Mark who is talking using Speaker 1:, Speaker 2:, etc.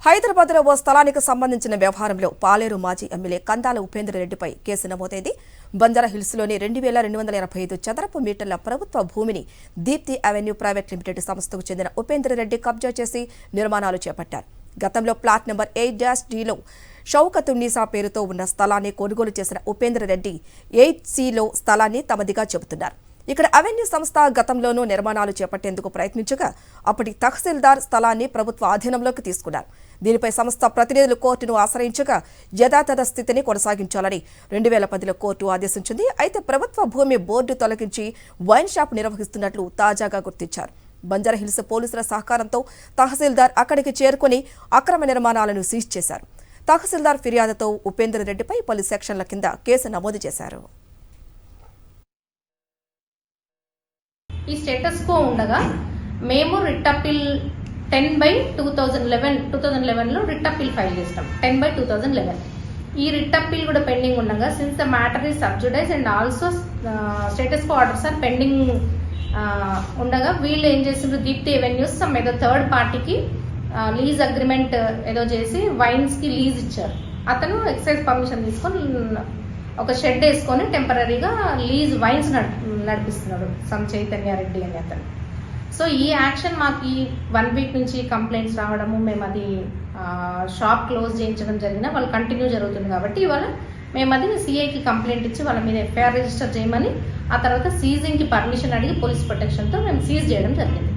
Speaker 1: హైదరాబాద్లో ఓ స్థలానికి సంబంధించిన వ్యవహారంలో పాలేరు మాజీ ఎమ్మెల్యే కందాల ఉపేందర్ రెడ్డిపై కేసు నమోదైంది. బంజారాహిల్స్లోని 2285 చదరపు మీటర్ల ప్రభుత్వ భూమిని దీప్తి అవెన్యూ ప్రైవేట్ లిమిటెడ్ సంస్థకు చెందిన ఉపేందర్ రెడ్డి కబ్జా చేసి నిర్మాణాలు చేపట్టారు. గతంలో ప్లాట్ నెంబర్ 8-Dలో షౌకతున్నీసా పేరుతో ఉన్న స్థలాన్ని కొనుగోలు చేసిన ఉపేందర్ రెడ్డి 8Cలో స్థలాన్ని తమదిగా చెబుతున్నారు. ఇక్కడ అవెన్యూ సంస్థ గతంలోనూ నిర్మాణాలు చేపట్టేందుకు ప్రయత్నించగా అప్పటి తహసీల్దార్ స్థలాన్ని ప్రభుత్వ ఆధీనంలోకి తీసుకున్నారు. దీనిపై సంస్థ ప్రతినిధులు కోర్టును ఆశ్రయించగా యథాతథ స్థితిని కొనసాగించాలని 2010లో కోర్టు ఆదేశించింది. అయితే ప్రభుత్వ భూమి బోర్డు తొలగించి వైన్ షాప్ నిర్వహిస్తున్నట్లు తాజాగా గుర్తించారు. బంజారాహిల్స్ పోలీసుల సహకారంతో తహసీల్దార్ అక్కడికి చేరుకుని అక్రమ నిర్మాణాలను సీజ్ చేశారు. తహసీల్దార్ ఫిర్యాదుతో ఉపేందర్ రెడ్డిపై పలు సెక్షన్ల కింద కేసు నమోదు చేశారు.
Speaker 2: ఈ స్టేటస్ కో ఉండగా మేము రిట్ అప్పీల్ 10/2011లో రిట్ అప్పీల్ ఫైల్ చేస్తాం. 10/2011 ఈ రిట్ అప్పీల్ కూడా పెండింగ్ ఉండగా since the matter is subjudice and also status quo orders are pending ఉండగా వీళ్ళు ఏం చేసిండ్రు, దీప్తి అవెన్యూస్ ఏదో థర్డ్ పార్టీకి లీజ్ అగ్రిమెంట్ ఏదో చేసి వైన్స్కి లీజ్ ఇచ్చారు. అతను ఎక్సైజ్ పర్మిషన్ తీసుకొని ఒక షెడ్ వేసుకొని టెంపరీగా లీజ్ వైన్స్ నడిపిస్తున్నాడు సమ్ చైతన్యారెడ్డి అని అతను. సో ఈ యాక్షన్ మాకు ఈ 1 వీక్ నుంచి కంప్లైంట్స్ రావడము, మేము అది షాప్ క్లోజ్ చేయించడం జరిగిన వాళ్ళు కంటిన్యూ జరుగుతుంది కాబట్టి ఇవాళ మేము అది సిఐకి కంప్లైంట్ ఇచ్చి వాళ్ళ మీద ఎఫ్ఐఆర్ రిజిస్టర్ చేయమని, ఆ తర్వాత సీజింగ్కి పర్మిషన్ అడిగి పోలీస్ ప్రొటెక్షన్తో మేము సీజ్ చేయడం జరిగింది.